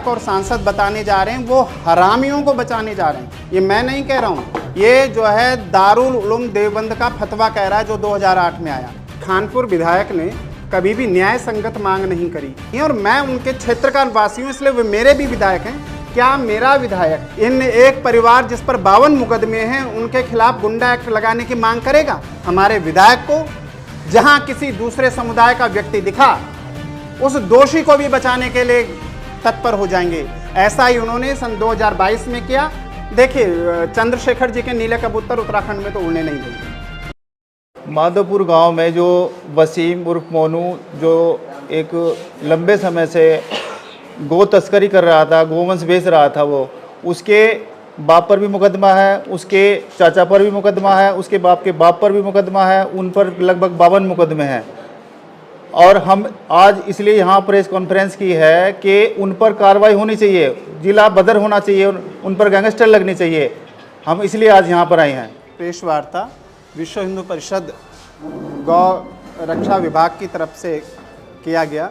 विधायक और सांसद बताने जा रहे हैं वो हरामियों को बचाने जा रहे हैं। ये मैं नहीं कह रहा हूँ, ये जो है दारुल उलूम देवबंद का फतवा कह रहा है जो 2008 में आया। खानपुर विधायक ने कभी भी न्याय संगत मांग नहीं करी और मैं उनके क्षेत्र का वासी हूँ, इसलिए वे मेरे भी विधायक हैं। क्या मेरा विधायक इन एक परिवार जिस पर 52 मुकदमे हैं उनके खिलाफ गुंडा एक्ट लगाने की मांग करेगा? हमारे विधायक को जहां किसी दूसरे समुदाय का व्यक्ति दिखा उस दोषी को भी बचाने के लिए तत्पर हो जाएंगे। ऐसा ही उन्होंने सन 2022 में किया। देखिए, चंद्रशेखर जी के नीले कबूतर उत्तराखंड में तो उड़ने नहीं देंगे। माधोपुर गांव में जो वसीम उर्फ मोनू जो एक लंबे समय से गो तस्करी कर रहा था, गोवंश बेच रहा था, वो उसके बाप पर भी मुकदमा है, उसके चाचा पर भी मुकदमा है, उसके बाप के बाप पर भी मुकदमा है, उन पर लगभग 52 मुकदमे हैं। और हम आज इसलिए यहाँ प्रेस कॉन्फ्रेंस की है कि उन पर कार्रवाई होनी चाहिए, जिला बदर होना चाहिए, उन पर गैंगस्टर लगनी चाहिए। हम इसलिए आज यहाँ पर आए हैं। प्रेस वार्ता विश्व हिंदू परिषद गौ रक्षा विभाग की तरफ से किया गया,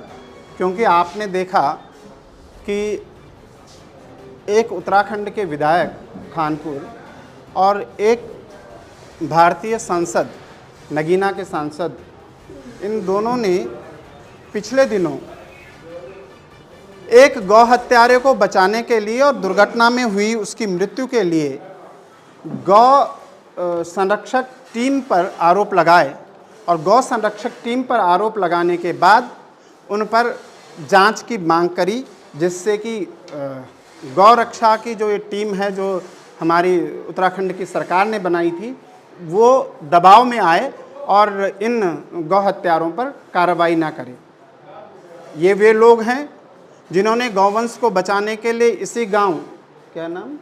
क्योंकि आपने देखा कि एक उत्तराखंड के विधायक खानपुर और एक भारतीय सांसद, नगीना के सांसद, इन दोनों ने पिछले दिनों एक गौ हत्यारे को बचाने के लिए और दुर्घटना में हुई उसकी मृत्यु के लिए गौ संरक्षक टीम पर आरोप लगाए और गौ संरक्षक टीम पर आरोप लगाने के बाद उन पर जांच की मांग करी, जिससे कि गौ रक्षा की जो ये टीम है जो हमारी उत्तराखंड की सरकार ने बनाई थी वो दबाव में आए और इन गौ हत्यारों पर कार्रवाई ना करें। ये वे लोग हैं जिन्होंने गौवंश को बचाने के लिए इसी गांव, क्या नाम,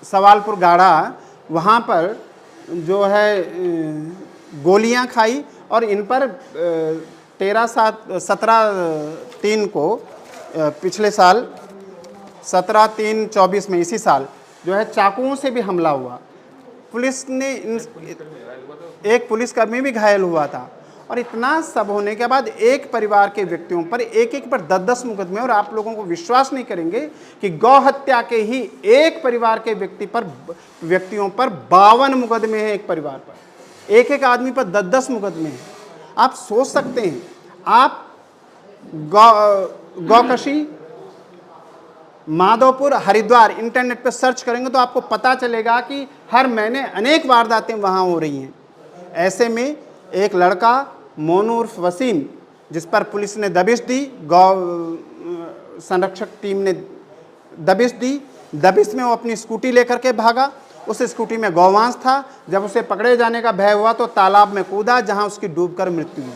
सवालपुर गाड़ा, वहाँ पर जो है गोलियां खाई और इन पर 17/3 को पिछले साल 17/3/24 में, इसी साल जो है चाकुओं से भी हमला हुआ। पुलिस ने एक पुलिसकर्मी भी घायल हुआ था। और इतना सब होने के बाद एक परिवार के व्यक्तियों पर एक पर 10-10 मुकदमे, और आप लोगों को विश्वास नहीं करेंगे कि गौ हत्या के ही एक परिवार के व्यक्तियों पर 52 मुकदमे हैं। एक परिवार पर एक आदमी पर 10-10 मुकदमे हैं। आप सोच सकते हैं, आप गौकशी माधोपुर हरिद्वार इंटरनेट पर सर्च करेंगे तो आपको पता चलेगा कि हर महीने अनेक वारदातें वहाँ हो रही हैं। ऐसे में एक लड़का मोनू उर्फ वसीम, जिस पर पुलिस ने दबिश दी, गौ संरक्षक टीम ने दबिश दी, दबिश में वो अपनी स्कूटी लेकर के भागा। उस स्कूटी में गौवांश था। जब उसे पकड़े जाने का भय हुआ तो तालाब में कूदा, जहां उसकी डूबकर मृत्यु हुई।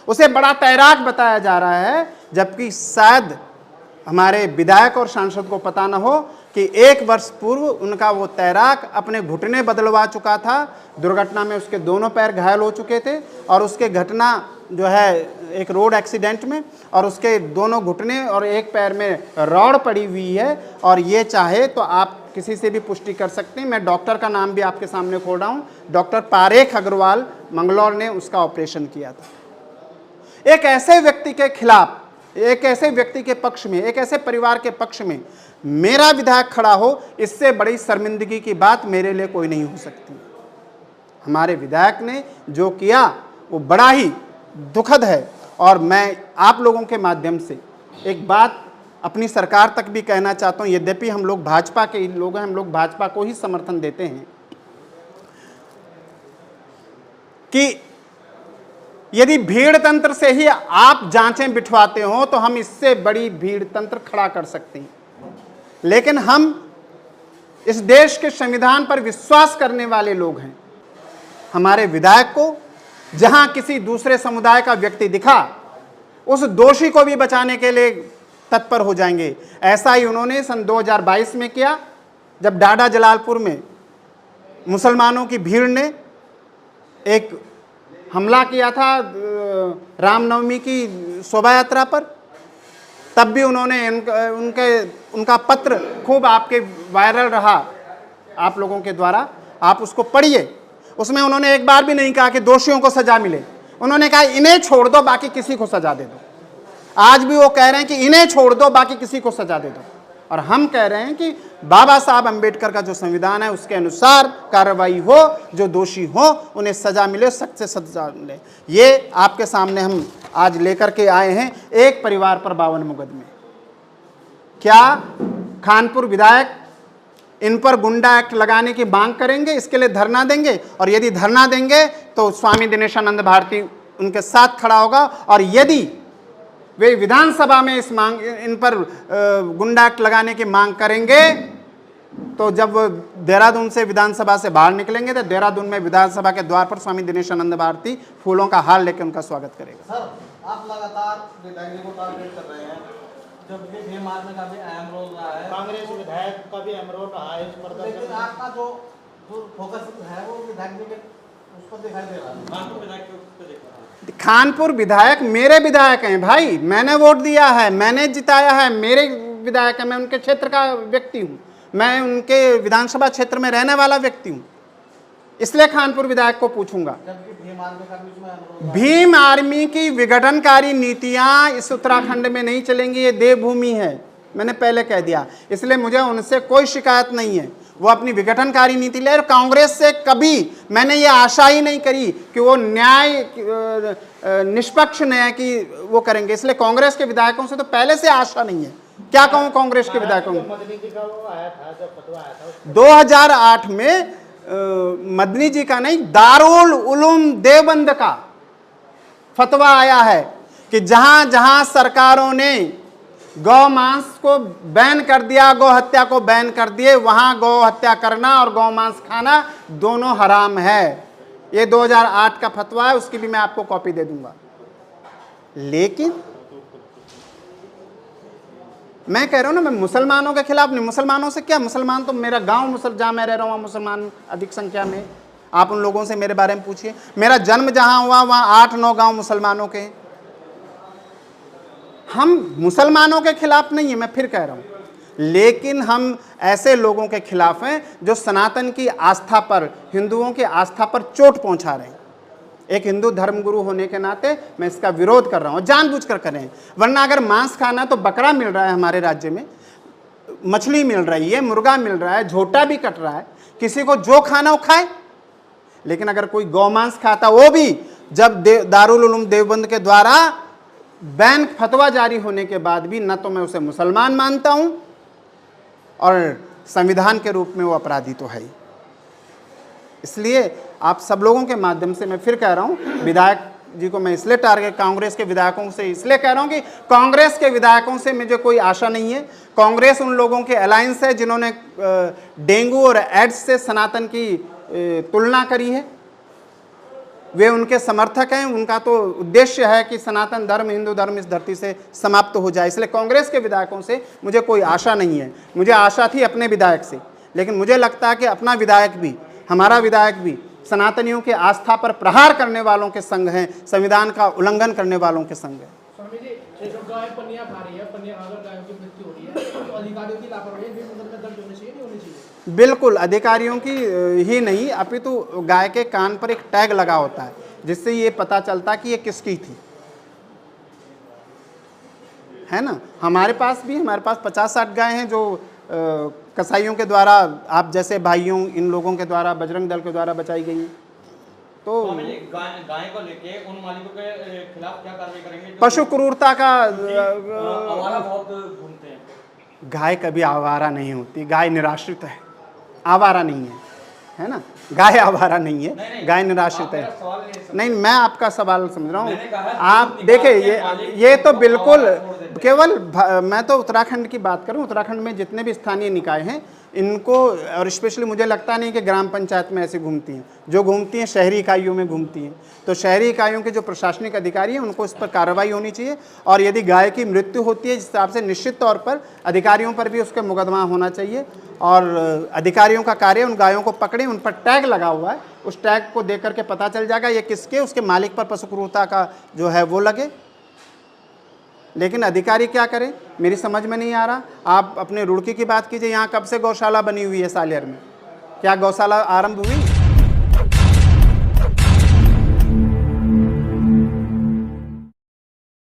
उसे बड़ा तैराक बताया जा रहा है, जबकि शायद हमारे विधायक और सांसद को पता न हो कि 1 वर्ष पूर्व उनका वो तैराक अपने घुटने बदलवा चुका था। दुर्घटना में उसके दोनों पैर घायल हो चुके थे और उसके घटना जो है एक रोड एक्सीडेंट में, और उसके दोनों घुटने और एक पैर में रॉड पड़ी हुई है। और ये चाहे तो आप किसी से भी पुष्टि कर सकते हैं। मैं डॉक्टर का नाम भी आपके सामने खोल रहा हूँ, डॉक्टर पारेख अग्रवाल, मंगलौर ने उसका ऑपरेशन किया था। एक ऐसे व्यक्ति के खिलाफ, एक ऐसे व्यक्ति के पक्ष में, एक ऐसे परिवार के पक्ष में मेरा विधायक खड़ा हो, इससे बड़ी शर्मिंदगी की बात मेरे लिए कोई नहीं हो सकती। हमारे विधायक ने जो किया वो बड़ा ही दुखद है। और मैं आप लोगों के माध्यम से एक बात अपनी सरकार तक भी कहना चाहता हूँ। यद्यपि हम लोग भाजपा के लोग हैं, हम लोग भाजपा को ही समर्थन देते हैं, कि यदि भीड़ तंत्र से ही आप जांचें बिठवाते हो तो हम इससे बड़ी भीड़ तंत्र खड़ा कर सकते हैं। लेकिन हम इस देश के संविधान पर विश्वास करने वाले लोग हैं। हमारे विधायक को जहां किसी दूसरे समुदाय का व्यक्ति दिखा उस दोषी को भी बचाने के लिए तत्पर हो जाएंगे। ऐसा ही उन्होंने सन 2022 में किया, जब डाडा जलालपुर में मुसलमानों की भीड़ ने एक हमला किया था रामनवमी की शोभा यात्रा पर। तब भी उन्होंने उनका पत्र खूब आपके वायरल रहा आप लोगों के द्वारा, आप उसको पढ़िए। उसमें उन्होंने एक बार भी नहीं कहा कि दोषियों को सजा मिले। उन्होंने कहा इन्हें छोड़ दो, बाकी किसी को सजा दे दो। आज भी वो कह रहे हैं कि इन्हें छोड़ दो, बाकी किसी को सजा दे दो। और हम कह रहे हैं कि बाबा साहब अंबेडकर का जो संविधान है उसके अनुसार कार्रवाई हो, जो दोषी हो उन्हें सजा मिले, सख्त से सजा मिले। ये आपके सामने हम आज लेकर के आए हैं। एक परिवार पर 52 मुकदमे। क्या खानपुर विधायक इन पर गुंडा एक्ट लगाने की मांग करेंगे, इसके लिए धरना देंगे? और यदि धरना देंगे तो स्वामी दिनेशानंद भारती उनके साथ खड़ा होगा। और यदि वे विधानसभा में इन पर गुंडा एक्ट लगाने की मांग करेंगे तो जब वो देहरादून से विधानसभा से बाहर निकलेंगे तो देहरादून में विधानसभा के द्वार पर स्वामी दिनेशानंद भारती फूलों का हार लेकर उनका स्वागत करेगा। सर, आप लगातार विधायक को टारगेट कर रहे हैं, जबकि भीम आर्मी का भी अहम रोल रहा है, कांग्रेस विधायक का भी अहम रोल रहा है इस पर, लेकिन आपका जो फोकस है वो विधायक जी के उस पर दिखाई दे रहा है, खानपुर विधायक के उस पर दिख रहा है। खानपुर विधायक मेरे विधायक हैं भाई, मैंने वोट दिया है, मैंने जिताया है, मेरे विधायक है, मैं उनके क्षेत्र का व्यक्ति हूँ, मैं उनके विधानसभा क्षेत्र में रहने वाला व्यक्ति हूँ, इसलिए खानपुर विधायक को पूछूंगा। भीम आर्मी की विघटनकारी नीतियां इस उत्तराखंड में नहीं चलेंगी, ये देवभूमि है, मैंने पहले कह दिया, इसलिए मुझे उनसे कोई शिकायत नहीं है। वो अपनी विघटनकारी नीति ले, और कांग्रेस से कभी मैंने ये आशा ही नहीं करी कि वो निष्पक्ष न्याय की वो करेंगे, इसलिए कांग्रेस के विधायकों से तो पहले से आशा नहीं है। क्या कहूँ कांग्रेस के विधायकों में, 2008 में मदनी जी का नहीं, दारुल उलूम देवबंद का फतवा आया है कि जहां जहां सरकारों ने गौ मांस को बैन कर दिया, गौ हत्या को बैन कर दिए, वहां गौ हत्या करना और गौ मांस खाना दोनों हराम है। ये 2008 का फतवा है, उसकी भी मैं आपको कॉपी दे दूंगा। लेकिन मैं कह रहा हूं ना, मैं मुसलमानों के खिलाफ नहीं। मुसलमानों से क्या, मुसलमान तो मेरा गांव जहां मैं रह रहा हूं मुसलमान अधिक संख्या में, आप उन लोगों से मेरे बारे में पूछिए। मेरा जन्म जहां हुआ वहां 8-9 गांव मुसलमानों के। हम मुसलमानों के खिलाफ नहीं है, मैं फिर कह रहा हूं, लेकिन हम ऐसे लोगों के खिलाफ हैं जो सनातन की आस्था पर, हिंदुओं की आस्था पर चोट पहुंचा रहे हैं। एक हिंदू धर्मगुरु होने के नाते मैं इसका विरोध कर रहा हूं, जानबूझकर कर रहे हैं। वरना अगर मांस खाना तो बकरा मिल रहा है हमारे राज्य में, मछली मिल रही है, मुर्गा मिल रहा है, झोटा भी कट रहा है, किसी को जो खाना वो खाए। लेकिन अगर कोई गौमांस खाता, वो भी जब दारुल उलूम देवबंद के द्वारा बैन फतवा जारी होने के बाद भी, न तो मैं उसे मुसलमान मानता हूं और संविधान के रूप में वो अपराधी तो है ही। इसलिए आप सब लोगों के माध्यम से मैं फिर कह रहा हूं, विधायक जी को मैं इसलिए टारगेट, कांग्रेस के विधायकों से इसलिए कह रहा हूं कि कांग्रेस के विधायकों से मुझे कोई आशा नहीं है। कांग्रेस उन लोगों के अलायंस है जिन्होंने डेंगू और एड्स से सनातन की तुलना करी है, वे उनके समर्थक हैं। उनका तो उद्देश्य है कि सनातन धर्म, हिंदू धर्म इस धरती से समाप्त हो जाए। इसलिए कांग्रेस के विधायकों से मुझे कोई आशा नहीं है। मुझे आशा थी अपने विधायक से, लेकिन मुझे लगता है कि अपना विधायक भी, हमारा विधायक भी सनातनियों के आस्था पर प्रहार करने वालों के संग हैं, संविधान का उल्लंघन करने वालों के संग है। स्वामी जी, जो गाय पनिया खा रही है, पनिया खाकर गायों की मृत्यु हो रही है, तो अधिकारियों की लापरवाही भी मुकदमे दर्ज होने चाहिए, नहीं होनी चाहिए? बिल्कुल, अधिकारियों की ही नहीं, अपितु गाय के कान पर एक टैग लगा होता है जिससे ये पता चलता कि ये किसकी थी, है ना। हमारे पास 50-60 गाय हैं जो कसाईयों के द्वारा, आप जैसे भाइयों, इन लोगों के द्वारा, बजरंग दल के द्वारा बचाई गई हैं। तो गाय को लेके उन मालिकों के खिलाफ क्या कार्रवाई करेंगे? पशु क्रूरता का, आवारा बहुत घूमते हैं। गाय कभी आवारा नहीं होती, गाय निराश्रित है, आवारा नहीं है ना। गाय आवारा नहीं है, गाय निराश्रित है। नहीं, मैं आपका सवाल समझ रहा हूँ। आप देखिए, ये तो बिल्कुल केवल, मैं तो उत्तराखंड की बात करूँ, उत्तराखंड में जितने भी स्थानीय निकाय हैं इनको, और स्पेशली मुझे लगता नहीं कि ग्राम पंचायत में ऐसी घूमती हैं, जो घूमती हैं शहरी इकाइयों में घूमती हैं। तो शहरी इकाइयों के जो प्रशासनिक अधिकारी हैं उनको इस पर कार्रवाई होनी चाहिए, और यदि गाय की मृत्यु होती है जिस हिसाब से, निश्चित तौर पर अधिकारियों पर भी उसके मुकदमा होना चाहिए। और अधिकारियों का कार्य उन गायों को पकड़े, उन पर टैग लगा हुआ है, उस टैग को देख करके पता चल जाएगा ये किसके, उसके मालिक पर पशु क्रूरता का जो है वो लगे। लेकिन अधिकारी क्या करें, मेरी समझ में नहीं आ रहा। आप अपने रुड़की की बात कीजिए, यहाँ कब से गौशाला बनी हुई है सालियर में? क्या गौशाला आरंभ हुई?